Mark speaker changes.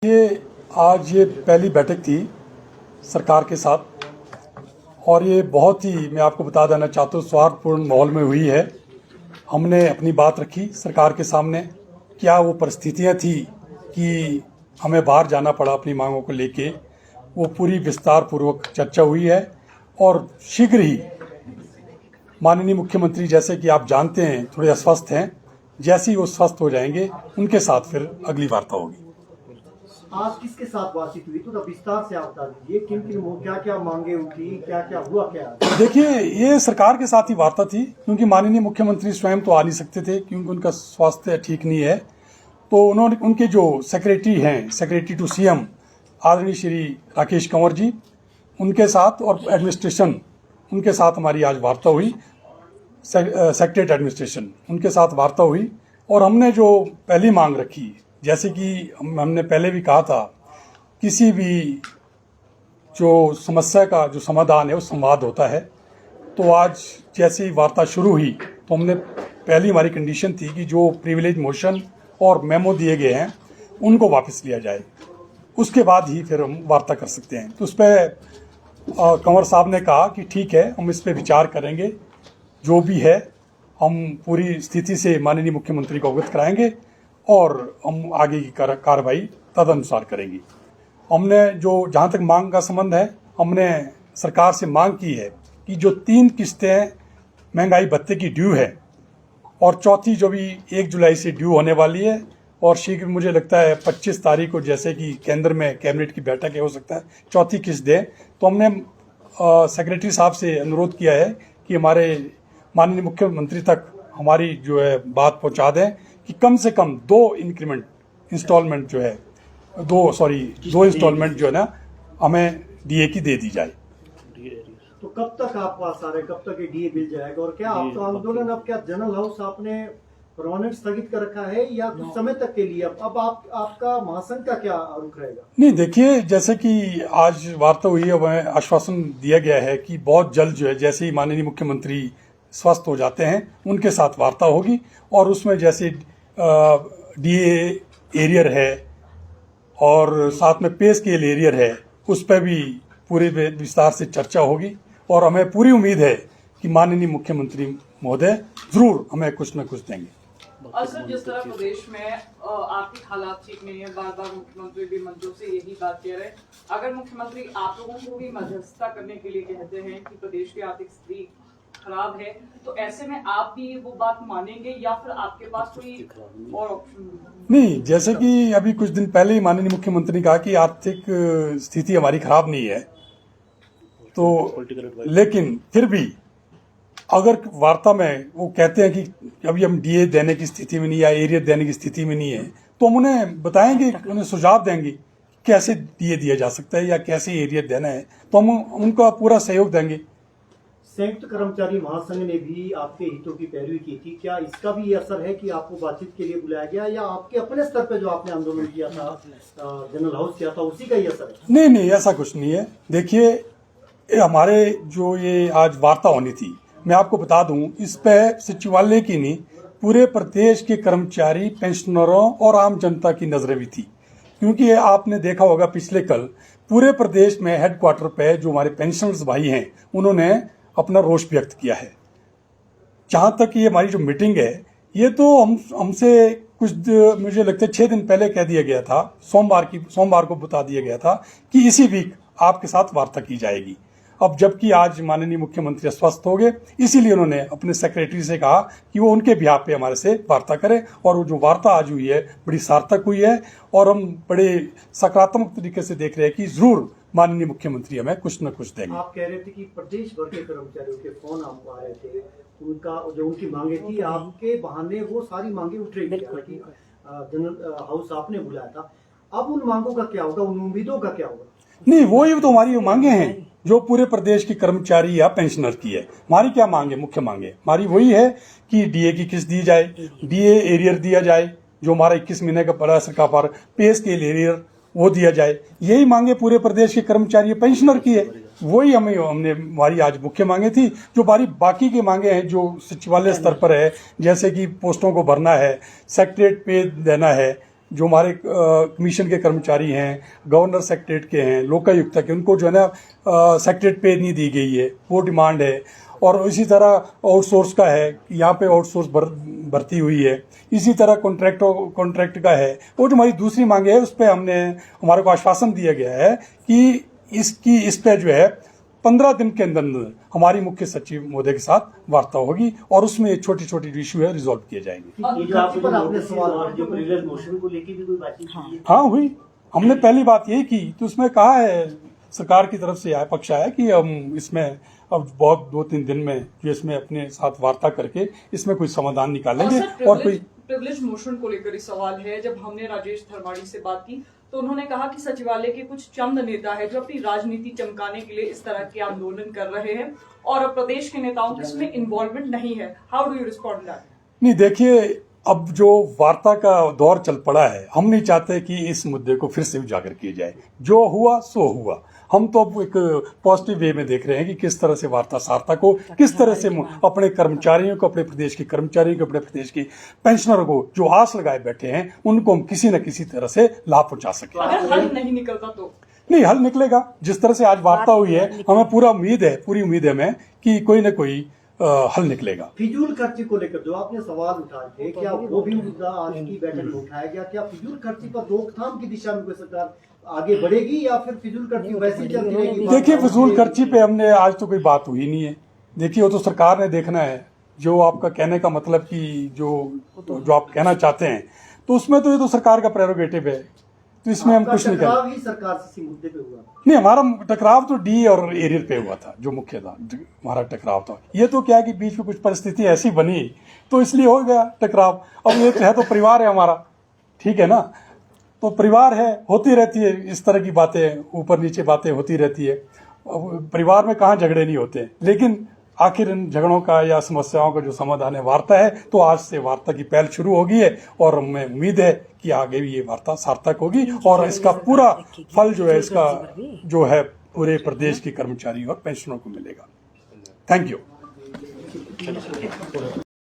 Speaker 1: आज ये पहली बैठक थी सरकार के साथ और ये बहुत ही, मैं आपको बता देना चाहता हूँ, सौहार्दपूर्ण माहौल में हुई है। हमने अपनी बात रखी सरकार के सामने। क्या वो परिस्थितियाँ थी कि हमें बाहर जाना पड़ा अपनी मांगों को लेके, वो पूरी विस्तार पूर्वक चर्चा हुई है। और शीघ्र ही माननीय मुख्यमंत्री, जैसे कि आप जानते हैं, थोड़े अस्वस्थ हैं, जैसे ही वो स्वस्थ हो जाएंगे उनके साथ फिर अगली वार्ता होगी।
Speaker 2: आज किसके साथ बातचीत हुई, तो विस्तार से आप बता दीजिए। किन किन क्या क्या मांगे उठी, क्या क्या हुआ क्या?
Speaker 1: देखिए, ये सरकार के साथ ही वार्ता थी, क्योंकि माननीय मुख्यमंत्री स्वयं तो आ नहीं सकते थे क्योंकि उनका स्वास्थ्य ठीक नहीं है। तो उन्होंने, उनके जो सेक्रेटरी हैं, सेक्रेटरी टू सीएम आदरणीय श्री राकेश कंवर जी, उनके साथ और एडमिनिस्ट्रेशन, उनके साथ हमारी आज वार्ता हुई। सेक्रेटरी एडमिनिस्ट्रेशन, उनके साथ वार्ता हुई। और हमने जो पहली मांग रखी, जैसे कि हमने पहले भी कहा था, किसी भी जो समस्या का जो समाधान है वो संवाद होता है। तो आज जैसे ही वार्ता शुरू हुई तो हमने, पहली हमारी कंडीशन थी कि जो प्रिविलेज मोशन और मेमो दिए गए हैं उनको वापस लिया जाए, उसके बाद ही फिर हम वार्ता कर सकते हैं। तो उस पर कंवर साहब ने कहा कि ठीक है, हम इस पर विचार करेंगे, जो भी है हम पूरी स्थिति से माननीय मुख्यमंत्री को अवगत कराएंगे और हम आगे की कार्रवाई तदनुसार करेंगे। हमने जो, जहाँ तक मांग का संबंध है, हमने सरकार से मांग की है कि जो 3 किस्तें महंगाई भत्ते की ड्यू है और चौथी जो भी 1 जुलाई से ड्यू होने वाली है, और शीघ्र मुझे लगता है 25 तारीख को, जैसे कि केंद्र में कैबिनेट की बैठक है, हो सकता है चौथी किस्त दें। तो हमने सेक्रेटरी साहब से अनुरोध किया है कि हमारे माननीय मुख्यमंत्री तक हमारी जो है बात पहुंचा दें कि कम से कम 2 इंस्टॉलमेंट जो है, 2 इंस्टॉलमेंट जो है ना, हमें डीए की दे दी जाए।
Speaker 2: तो कब तक आप पास आ रहे, कब तक ये डीए मिल जाएगा? और क्या आपका आंदोलन, अब क्या जनरल हाउस आपने परमानेंट स्थगित कर रखा है या कुछ समय तक के लिए? अब आपका महासंघ का क्या रुख रहेगा?
Speaker 1: नहीं, देखिए, जैसे कि आज वार्ता हुई है, हमें आश्वासन दिया गया है कि बहुत जल्द जो है, जैसे ही माननीय मुख्यमंत्री स्वस्थ हो जाते हैं, उनके साथ वार्ता होगी। और उसमें जैसे डीए एरियर है और साथ में पे स्केल एरियर है, उस पर भी पूरे विस्तार से चर्चा होगी। और हमें पूरी उम्मीद है कि माननीय मुख्यमंत्री महोदय जरूर हमें कुछ न कुछ देंगे।
Speaker 3: और सर, जिस तरह प्रदेश में आर्थिक हालात ठीक नहीं है, बार बार मुख्यमंत्री भी मंचों से यही बात कह रहे हैं, अगर मुख्यमंत्री आप लोगों को भी मध्यस्थता करने के लिए कहते हैं कि प्रदेश की आर्थिक स्थिति खराब है, तो ऐसे में आप भी वो बात मानेंगे या फिर आपके पास कोई और ऑप्शन?
Speaker 1: नहीं, जैसे कि अभी कुछ दिन पहले ही माननीय मुख्यमंत्री ने कहा कि आर्थिक स्थिति हमारी खराब नहीं है, तो लेकिन फिर भी अगर वार्ता में वो कहते हैं कि अभी हम डीए देने की स्थिति में नहीं या एरियर देने की स्थिति में नहीं है, तो हम उन्हें बताएंगे, उन्हें सुझाव देंगे कैसे डीए दिया जा सकता है या कैसे एरियर देना है, तो हम उनका पूरा सहयोग देंगे।
Speaker 2: संयुक्त कर्मचारी महासंघ ने भी आपके हितों की पैरवी की थी, क्या इसका भी असर है कि आपको बातचीत के लिए बुलाया गया, या आपके अपने स्तर पे जो आपने आंदोलन किया था, जनरल हाउस किया था, उसी का ही असर है?
Speaker 1: नहीं नहीं, ऐसा कुछ नहीं है। देखिए, हमारे जो ये आज वार्ता होनी थी, मैं आपको बता दूं, इस पे सचिवालय की नहीं, पूरे प्रदेश के कर्मचारी, पेंशनरों और आम जनता की नजरें भी थी। क्योंकि आपने देखा होगा, पिछले कल पूरे प्रदेश में हेडक्वार्टर पे जो हमारे पेंशनर्स भाई हैं, उन्होंने अपना रोष व्यक्त किया है। जहां तक ये हमारी जो मीटिंग है, ये तो हमसे कुछ, मुझे लगता है 6 दिन पहले कह दिया गया था, सोमवार को बता दिया गया था कि इसी वीक आपके साथ वार्ता की जाएगी। अब जबकि आज माननीय मुख्यमंत्री स्वस्थ हो गए, इसीलिए उन्होंने अपने सेक्रेटरी से कहा कि वो उनके बिहाफ पे हमारे से वार्ता करें। और वो जो वार्ता आज हुई है, बड़ी सार्थक हुई है और हम बड़े सकारात्मक तरीके से देख रहे हैं कि जरूर माननीय मुख्यमंत्री हमें कुछ न कुछ देंगे।
Speaker 2: आप कह रहे थे कि प्रदेश भर के कर्मचारियों के फोन आपको आ रहे थे, उनका जो उनकी मांगे थी, आपके बहाने वो सारी मांगे उठ रही थी, जनरल हाउस आपने बुलाया था। अब उन मांगों का क्या होगा, उन उम्मीदों का क्या होगा?
Speaker 1: नहीं, वो ही तो हमारी मांगे हैं जो पूरे प्रदेश की कर्मचारी या पेंशनर की है। हमारी क्या मांगे, मुख्य मांगे हमारी वही है कि डीए की किस्त दी जाए, डीए एरियर दिया जाए, जो हमारा 21 महीने का पड़ा सरकार पर, पे स्केल एरियर वो दिया जाए। यही मांगे पूरे प्रदेश के कर्मचारी पेंशनर की है, वही हमने हमारी आज मुख्य मांगे थी। जो बाकी की मांगे हैं जो सचिवालय स्तर पर है, जैसे कि पोस्टों को भरना है, सेक्रेटरी पे देना है, जो हमारे कमीशन के कर्मचारी हैं, गवर्नर सेक्रेटरीट के हैं, लोकायुक्त के, उनको जो है ना सेक्रेटरीट पे नहीं दी गई है, वो डिमांड है। और इसी तरह आउटसोर्स का है, यहाँ पे आउटसोर्स भर्ती हुई है। इसी तरह कॉन्ट्रैक्ट का है। वो जो हमारी दूसरी मांगे है, उस पर हमारे को आश्वासन दिया गया है कि इस पे जो है 15 दिन के अंदर हमारी मुख्य सचिव महोदय के साथ वार्ता होगी और उसमें छोटी छोटी इशू है रिजॉल्व किए जाएंगे।
Speaker 2: ये जो आपने सवाल और जो प्रिविलेज मोशन को लेके भी कोई बातचीत की है?
Speaker 1: हाँ हुई। हमने पहली बात यही की, तो उसमें कहा है सरकार की तरफ से पक्ष आया कि हम इसमें अब बहुत 2-3 दिन में जो इसमें अपने साथ वार्ता करके इसमें कोई समाधान निकालेंगे। और कोई
Speaker 3: प्रिविलेज मोशन को लेकर ही सवाल है। जब हमने राजेश धर्माड़ी से बात की तो उन्होंने कहा कि सचिवालय के कुछ चंद नेता है जो अपनी राजनीति चमकाने के लिए इस तरह के आंदोलन कर रहे हैं और प्रदेश के नेताओं की इसमें इन्वॉल्वमेंट नहीं है। How do you respond that?
Speaker 1: नहीं, देखिए, अब जो वार्ता का दौर चल पड़ा है, हम नहीं चाहते कि इस मुद्दे को फिर से उजागर किया जाए। जो हुआ सो हुआ। हम तो अब एक पॉजिटिव वे में देख रहे हैं कि किस तरह से वार्ता सार्ता को, किस तरह से अपने कर्मचारियों को, अपने प्रदेश के कर्मचारियों को, अपने प्रदेश की पेंशनरों को जो आस लगाए बैठे हैं, उनको हम किसी न किसी तरह से लाभ पहुंचा सके।
Speaker 3: अगर हल नहीं निकलता तो
Speaker 1: नहीं, हल निकलेगा। जिस तरह से आज वार्ता हुई है, हमें पूरी उम्मीद है हमें कि कोई न कोई हल निकलेगा।
Speaker 2: फिजूल खर्ची को लेकर जो आपने सवाल उठाए थे, क्या वो भी मुद्दा आज की बैठक में उठाया गया? क्या फिजूल खर्ची पर रोकथाम की दिशा में कोई सरकार आगे बढ़ेगी या फिर फिजूल खर्ची वैसे ही चलती रहेगी?
Speaker 1: देखिए, फिजूल खर्ची पे हमने आज तो कोई बात हुई नहीं है। देखिए, वो तो सरकार ने देखना है। जो आपका कहने का मतलब कि जो आप कहना चाहते हैं, तो उसमें तो ये तो सरकार का प्रेरोगेटिव है, तो इसमें हम कुछ नहीं करें।
Speaker 2: टकराव ही सरकार से इसी मुद्दे पे हुआ?
Speaker 1: नहीं, हमारा टकराव तो डी और एरियल पे हुआ था, जो मुख्य था हमारा टकराव था। ये तो क्या है कि बीच में कुछ परिस्थिति ऐसी बनी तो इसलिए हो गया टकराव। अब ये है तो परिवार है हमारा, ठीक है ना, तो परिवार है, होती रहती है इस तरह की बातें, ऊपर नीचे बातें होती रहती है। अब परिवार में कहाँ झगड़े नहीं होते, लेकिन आखिर इन झगड़ों का या समस्याओं का जो समाधान है वार्ता है। तो आज से वार्ता की पहल शुरू हो गई है और हमें उम्मीद है कि आगे भी ये वार्ता सार्थक होगी और इसका पूरा फल जो है, इसका जो है पूरे प्रदेश के कर्मचारी और पेंशनरों को मिलेगा। Thank you.